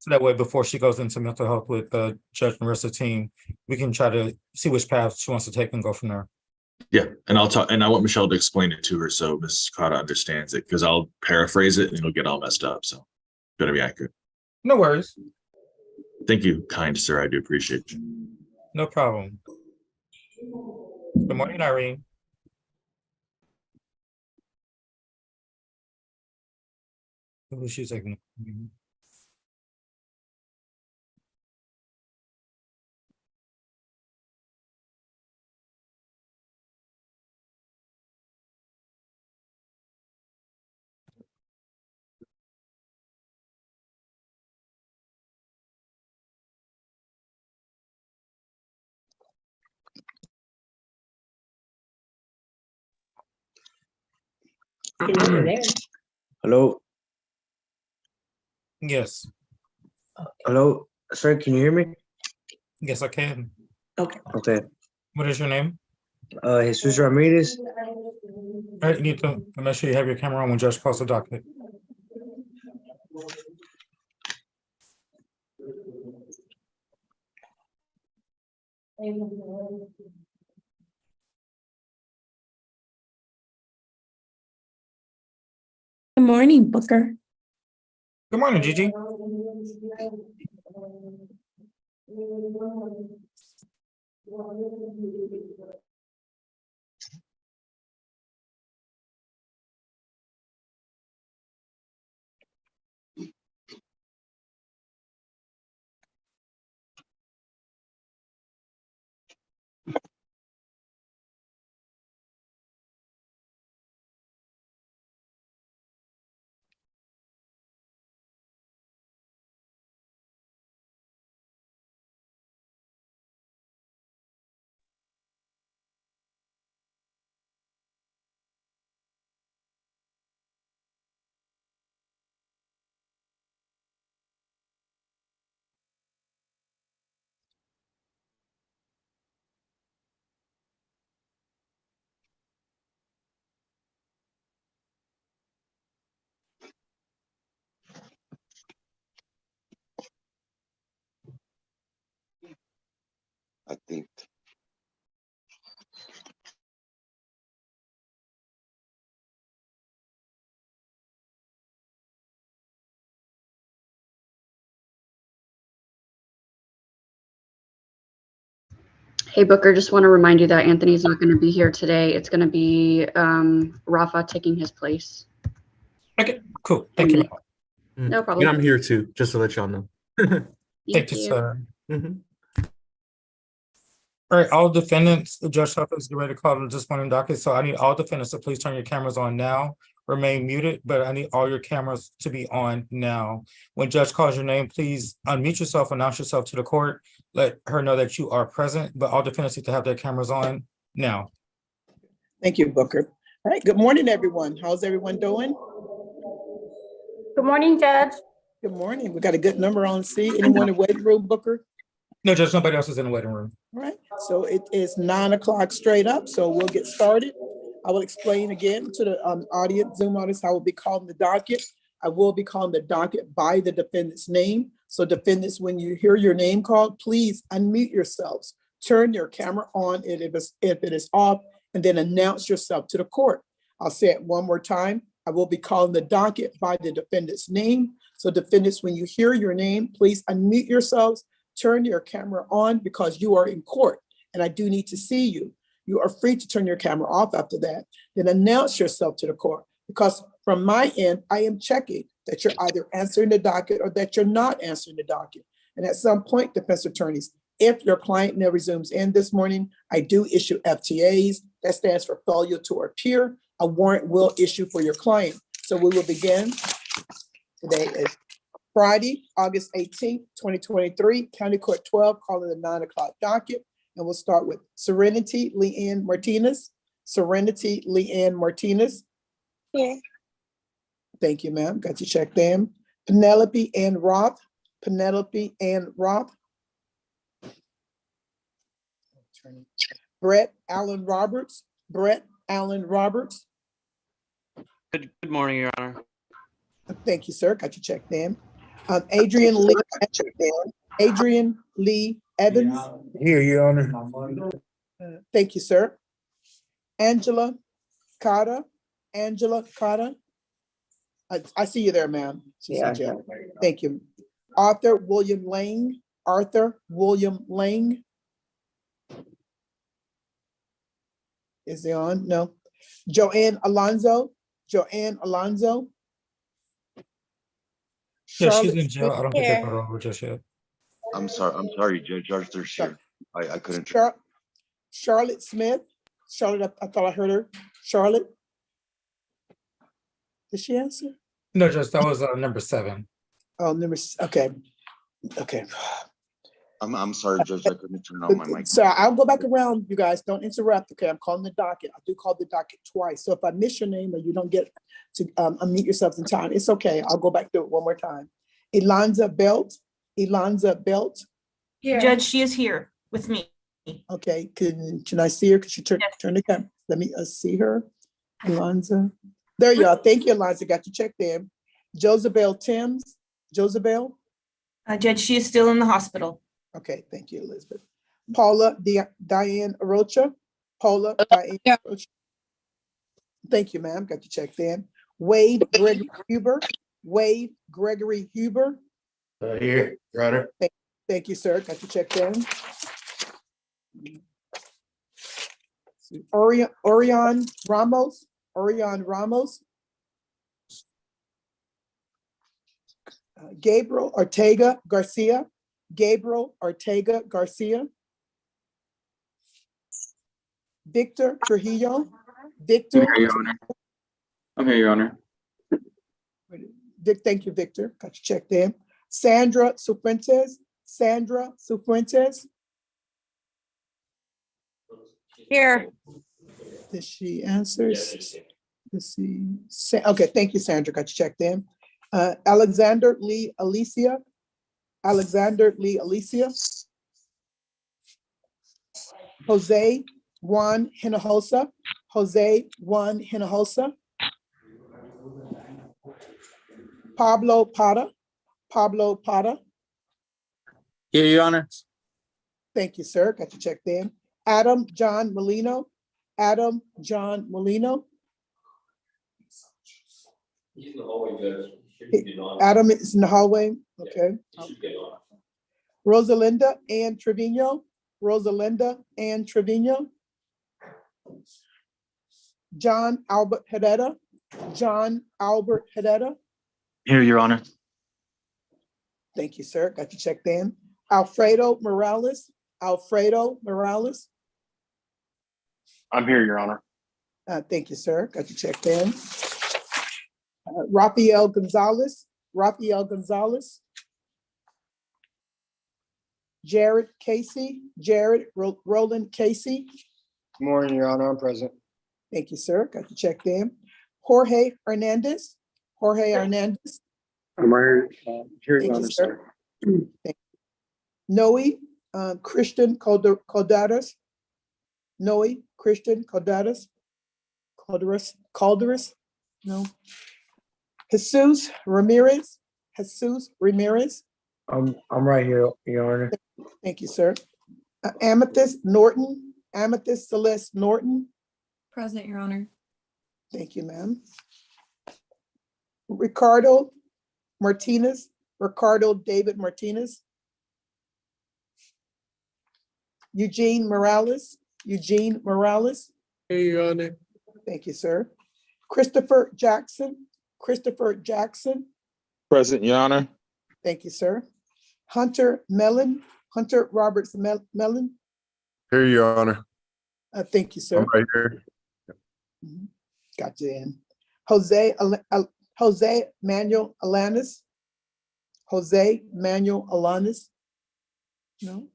So that way, before she goes into mental health with Judge and the rest of the team, we can try to see which path she wants to take and go from there. Yeah, and I'll talk, and I want Michelle to explain it to her so Mrs. Carter understands it, because I'll paraphrase it and it'll get all messed up. So better be accurate. No worries. Thank you, kind sir. I do appreciate you. No problem. Good morning, Irene. Who is she taking? Hello, Yes. hello, sir. Can you hear me? Yes, I can. Okay. What is your name? Jesus Ramirez. All right, you need to make sure you have your camera on when Judge calls the docket. Good morning, Booker. Good morning, Gigi. I think. Hey, Booker, just want to remind you that Anthony's not going to be here today. It's going to be Rafa taking his place. Okay, cool. Thank you. No problem. And I'm here too, just to let y'all know. Thank you, sir. Mhm. All right, all defendants, the judge's office is ready to call this morning docket. So I need all defendants to please turn your cameras on now. Remain muted, but I need all your cameras to be on now. When judge calls your name, please unmute yourself, announce yourself to the court. Let her know that you are present, but all defendants need to have their cameras on now. Thank you, Booker. All right, good morning, everyone. How's everyone doing? Good morning, Judge. Good morning. We got a good number on C. Anyone in the waiting room, Booker? No, judge, nobody else is in the waiting room. All right, so it is 9 o'clock straight up, so we'll get started. I will explain again to the audience, Zoom audience, I will be calling the docket. I will be calling the docket by the defendant's name. So defendants, when you hear your name called, please unmute yourselves. Turn your camera on if it is off, and then announce yourself to the court. I'll say it one more time. I will be calling the docket by the defendant's name. So defendants, when you hear your name, please unmute yourselves. Turn your camera on because you are in court and I do need to see you. You are free to turn your camera off after that. Then announce yourself to the court because from my end, I am checking that you're either answering the docket or that you're not answering the docket. And at some point, defense attorneys, if your client never zooms in this morning, I do issue FTAs. That stands for failure to appear. A warrant will issue for your client. So we will begin. Today is Friday, August 18th, 2023, County Court 12, calling the 9 o'clock docket. And we'll start with Serenity Leanne Martinez. Serenity Leanne Martinez. Yeah. Thank you, ma'am. Got you checked in. Penelope Ann Roth. Penelope Ann Roth. Brett Allen Roberts. Brett Allen Roberts. Good morning, Your Honor. Thank you, sir. Got you checked in. Adrian Lee, Adrian Lee Evans. Here, Your Honor. Thank you, sir. Angela Carter, Angela Carter. I see you there, ma'am. She said, yeah. Thank you. Arthur William Lang, Arthur William Lang. Is he on? No. Joanne Alonzo, Joanne Alonzo. Yeah, she's in Charlotte jail. I don't think they Here. put her over just yet. I'm sorry, Judge Arthur's here. I couldn't. Charlotte Smith. Charlotte, I thought I heard her. Charlotte. Did she answer? No, Judge, that was number 7. Oh, okay. I'm sorry, Judge, I couldn't turn on my mic. So I'll go back around, you guys. Don't interrupt. Okay, I'm calling the docket. I do call the docket twice. So if I miss your name or you don't get to unmute yourselves in time, it's okay. I'll go back through it one more time. Elonza Belt. Elonza Belt. Judge, she is here with me. Okay, can I see her? Could you turn Yes. the camera? Let me see her. Alonza. There you are. Thank you, Alonza. Got you checked in. Josabel Timms. Josabel. Judge, she is still in the hospital. Okay, thank you, Elizabeth. Paula Diane Arocha. Paula Diane Arocha. Thank you, ma'am. Got you checked in. Wade Gregory Huber. Wade Gregory Huber. Here, Your Honor. Thank you, sir. Got you checked in. Orion Ramos. Orion Ramos. Gabriel Ortega Garcia. Gabriel Ortega Garcia. Victor Trujillo. Victor. I'm here, Your Honor. Thank you, Victor. Got you checked in. Sandra Cifuentes. Sandra Cifuentes. Here. Did she answer? Let's see. Okay, thank you, Sandra. Got you checked in. Alexander Lee Alicia. Alexander Lee Alicia. Jose Juan Hinojosa. Jose Juan Hinojosa. Pablo Pata. Pablo Pata. Here, Your Honor. Thank you, sir. Got you checked in. Adam John Molino. Adam John Molino. He's in the hallway, Judge. He should be on. Adam is in the hallway. Yeah. Okay. He should get on. Rosalinda Ann Trevino. Rosalinda Ann Trevino. John Albert Herrera. John Albert Herrera. Here, Your Honor. Thank you, sir. Got you checked in. Alfredo Morales. Alfredo Morales. I'm here, Your Honor. Thank you, sir. Got you checked in. Rafael Gonzalez. Rafael Gonzalez. Jared Casey. Jared Roland Casey. Good morning, Your Honor. I'm present. Thank you, sir. Got you checked in. Jorge Hernandez. Jorge Hernandez. I'm right here, Thank you, sir. Noe Christian Calderas. Noe Christian Calderas. Calderas. No. Jesus Ramirez. Jesus Ramirez. I'm right here, Your Honor. Thank you, sir. Amethyst Norton. Amethyst Celeste Norton. Present, Your Honor. Thank you, ma'am. Ricardo Martinez. Ricardo David Martinez. Eugene Morales. Eugene Morales. Hey, Your Honor. Thank you, sir. Christopher Jackson. Christopher Jackson. Present, Your Honor. Thank you, sir. Hunter Mellon. Hunter Roberts Mellon. Here, Your Honor. Thank you, sir. I'm right here. Mhm. Got you in. Jose Manuel Alanis. Jose Manuel Alanis. No.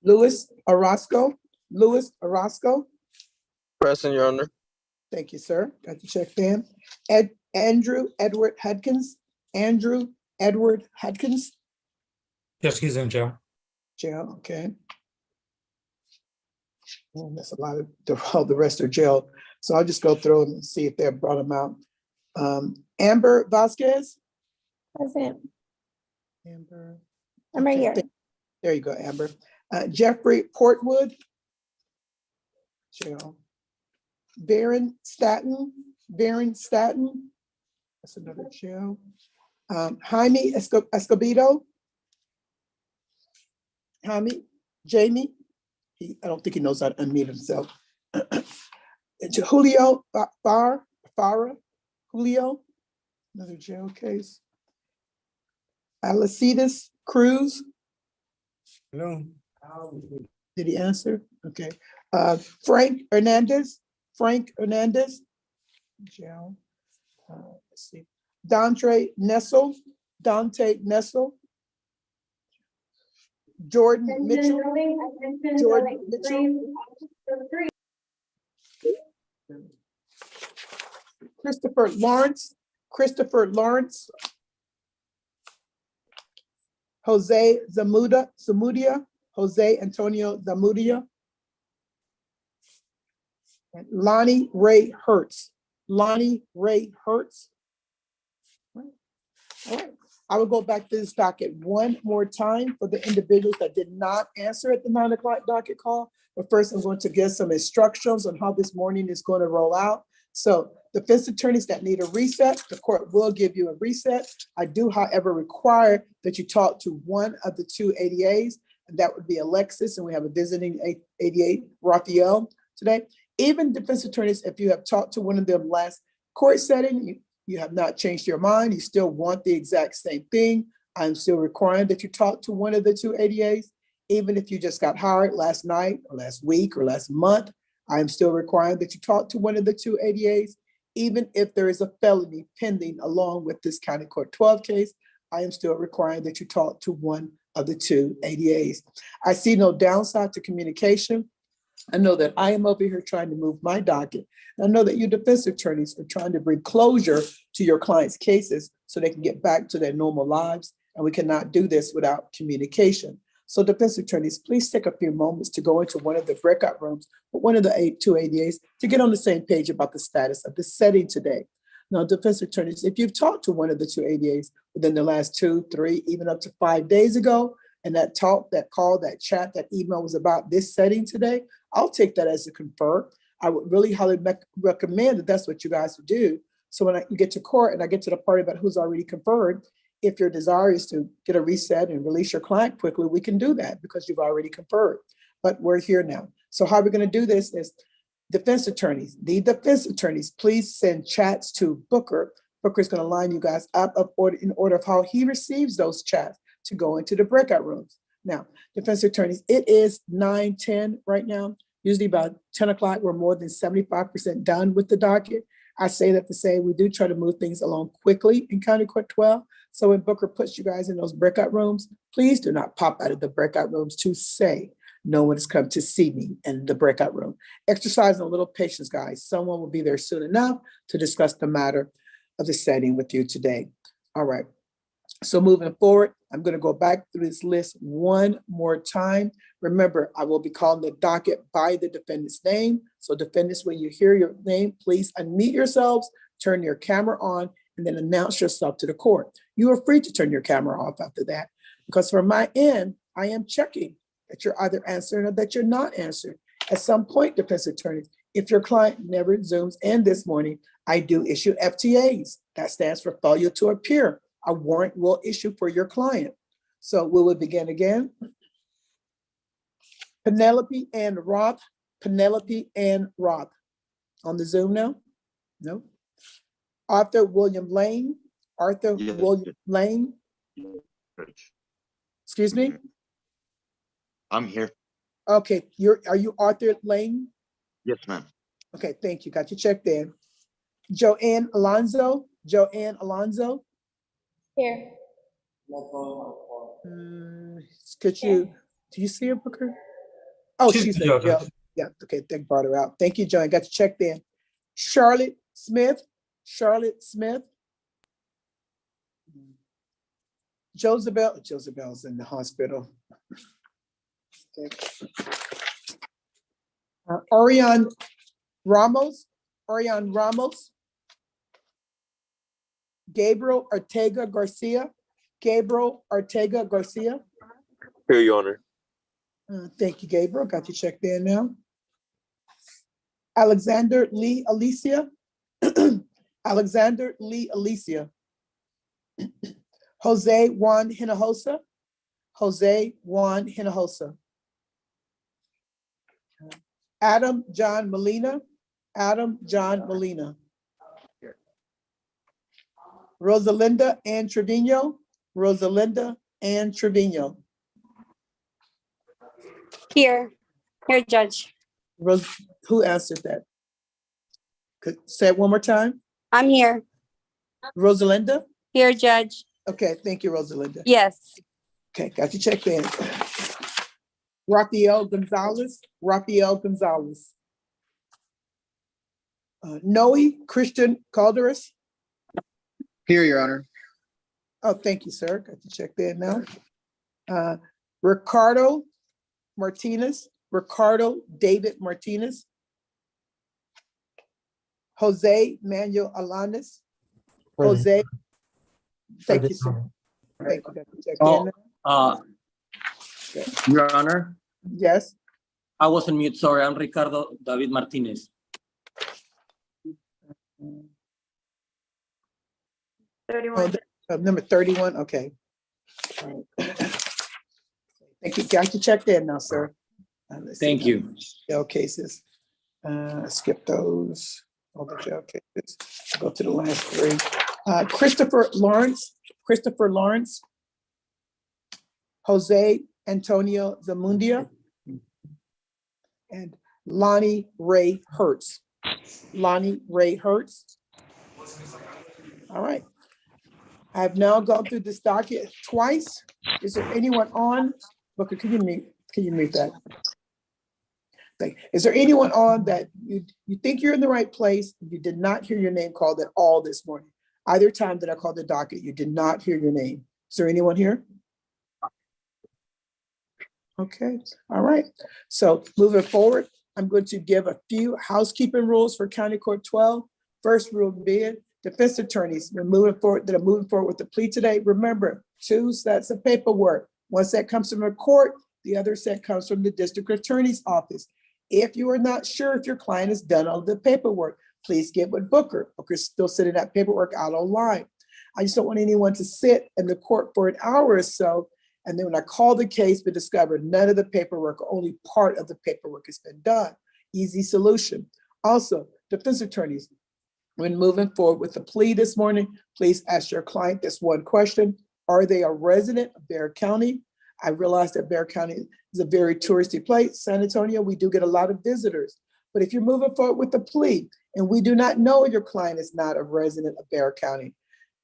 Luis Orozco. Luis Orozco. Present, Your Honor. Thank you, sir. Got you checked in. Andrew Edward Hudkins. Andrew Edward Hudkins. Yes, he's in jail. Jail, okay. Well, that's a lot of, all the rest are jail. So I'll just go through and see if they brought them out. Amber Vasquez. Present. Amber. I'm right Okay, here. there you go, Amber. Jeffrey Portwood. Joe. Baron Staton. That's another Joe. Jaime Escobedo. Jamie. I don't think he knows how to unmute himself. Julio Farah. Julio. Another jail case. Alacides Cruz. Hello. Did he answer? Okay. Frank Hernandez. Jail. Let's see. Dante Nessel. Jordan Mitchell. Christopher Lawrence. Jose Zamudia. Jose Antonio Zamudia. And Lonnie Ray Hertz. All right. I will go back to this docket one more time for the individuals that did not answer at the 9 o'clock docket call. But first, I'm going to give some instructions on how this morning is going to roll out. So defense attorneys that need a reset, the court will give you a reset. I do, however, require that you talk to one of the two ADAs, and that would be Alexis, and we have a visiting ADA, Raphael, today. Even defense attorneys, if you have talked to one of them last court setting, you have not changed your mind, you still want the exact same thing, I'm still requiring that you talk to one of the two ADAs. Even if you just got hired last night or last week or last month, I'm still requiring that you talk to one of the two ADAs. Even if there is a felony pending along with this County Court 12 case, I am still requiring that you talk to one of the two ADAs. I see no downside to communication. I know that I am over here trying to move my docket. I know that you defense attorneys are trying to bring closure to your clients' cases so they can get back to their normal lives. And we cannot do this without communication. So defense attorneys, please take a few moments to go into one of the breakout rooms with one of the two ADAs to get on the same page about the status of the setting today. Now, defense attorneys, if you've talked to one of the two ADAs within the last 2, 3, even up to 5 days ago, and that talk, that call, that chat, that email was about this setting today, I'll take that as a confirm. I would really highly recommend that that's what you guys would do. So when you get to court and I get to the part about who's already confirmed, if your desire is to get a reset and release your client quickly, we can do that because you've already confirmed. But we're here now. So how we're going to do this is defense attorneys, please send chats to Booker. Booker is going to line you guys up in order of how he receives those chats to go into the breakout rooms. Now, defense attorneys, it is 9:10 right now. Usually about 10 o'clock, we're more than 75% done with the docket. I say that to say we do try to move things along quickly in County Court 12. So when Booker puts you guys in those breakout rooms, please do not pop out of the breakout rooms to say, no one has come to see me in the breakout room. Exercise a little patience, guys. Someone will be there soon enough to discuss the matter of the setting with you today. All right. So moving forward, I'm going to go back through this list one more time. Remember, I will be calling the docket by the defendant's name. So defendants, when you hear your name, please unmute yourselves, turn your camera on, and then announce yourself to the court. You are free to turn your camera off after that, because from my end, I am checking that you're either answering or that you're not answering. At some point, defense attorneys, if your client never Zooms in this morning, I do issue FTAs. That stands for failure to appear. A warrant will issue for your client. So we will begin again. Penelope and Roth. On the Zoom now? No. Arthur William Lane. Excuse me? I'm here. Okay, are you Arthur Lane? Yes, ma'am. Okay, thank you. Got you checked in. Joanne Alonzo. Here. Could you, do you see her, Booker? Oh, she's there. Judge. Yeah, okay, thank brought her out. Thank you, Joanne. Got you checked in. Charlotte Smith. Josabel's in the hospital. Okay. Orion Ramos. Gabriel Ortega Garcia. Gabriel Ortega Garcia. Here, Your Honor. Thank you, Gabriel. Got you checked in now. Alexander Lee Alicia. Alexander Lee Alicia. Jose Juan Hinojosa. Jose Juan Hinojosa. Adam John Molina. Adam John Molina. Rosalinda Ann Trevino. Rosalinda Ann Trevino. Here, Judge. Who answered that? Could say it one more time? I'm here. Rosalinda? Here, Judge. Okay, thank you, Rosalinda. Yes. Okay, got you checked in. Rafael Gonzalez. Rafael Gonzalez. Noe Christian Calderas. Here, Your Honor. Oh, thank you, sir. Got you checked in now. Ricardo Martinez. Ricardo David Martinez. Jose Manuel Alanis. Jose. Thank you, sir. Thank you. Got you checked in now. Your Honor, Yes. I was on mute, sorry. I'm Ricardo David Martinez. 31. Number 31, okay. All right. Thank you, got you checked in now, sir. Let's see. Thank you. Jail cases. Skip those, all the jail cases. Go to the last three. Christopher Lawrence, Jose Antonio Zamundia, and Lonnie Ray Hertz. Lonnie Ray Hertz. All right. I have now gone through this docket twice. Is there anyone on? Booker, can you mute that? Is there anyone on that you think you're in the right place? You did not hear your name called at all this morning. Either time that I called the docket, you did not hear your name. Is there anyone here? Okay, all right. So moving forward, I'm going to give a few housekeeping rules for County Court 12. First rule being defense attorneys that are moving forward with the plea today. Remember, 2 sets of paperwork. One set comes from the court, the other set comes from the district attorney's office. If you are not sure if your client has done all the paperwork, please get with Booker. Booker's still sending that paperwork out online. I just don't want anyone to sit in the court for an hour or so, and then when I call the case, we discover none of the paperwork, or only part of the paperwork has been done. Easy solution. Also, defense attorneys, when moving forward with the plea this morning, please ask your client this one question. Are they a resident of Bexar County? I realize that Bexar County is a very touristy place. San Antonio, we do get a lot of visitors. But if you're moving forward with the plea and we do not know your client is not a resident of Bexar County,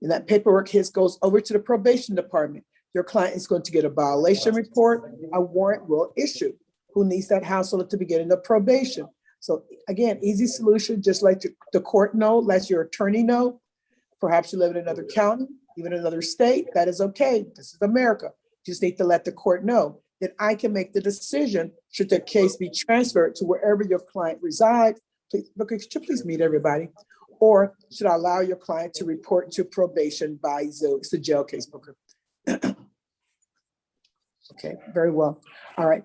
and that paperwork goes over to the probation department, your client is going to get a violation report, a warrant will issue. Who needs that household at the beginning of probation? So again, easy solution, just let the court know, let your attorney know. Perhaps you live in another county, even another state, that is okay. This is America. You just need to let the court know that I can make the decision should the case be transferred to wherever your client resides. Please, Booker, could you please meet everybody? Or should I allow your client to report to probation by Zoom? It's a jail case, Booker. Okay, very well. All right.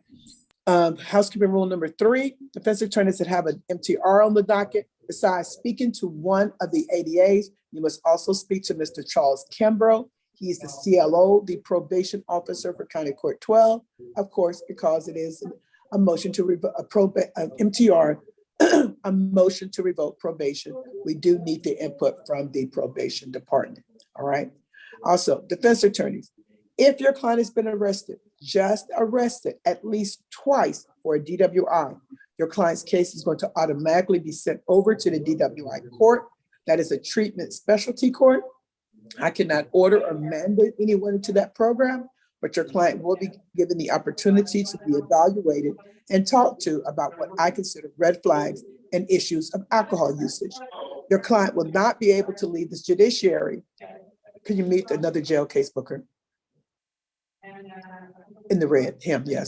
Housekeeping rule number 3, defense attorneys that have an MTR on the docket, besides speaking to one of the ADAs, you must also speak to Mr. Charles Kimbrough. He is the CLO, the probation officer for County Court 12, of course, because it is a motion to revoke MTR, a motion to revoke probation. We do need the input from the probation department. All right. Also, defense attorneys, if your client has been arrested, just arrested at least twice for a DWI, your client's case is going to automatically be sent over to the DWI court. That is a treatment specialty court. I cannot order or mandate anyone into that program, but your client will be given the opportunity to be evaluated and talked to about what I consider red flags and issues of alcohol usage. Your client will not be able to leave the judiciary. Can you meet another jail case, Booker? In the red, him, yes.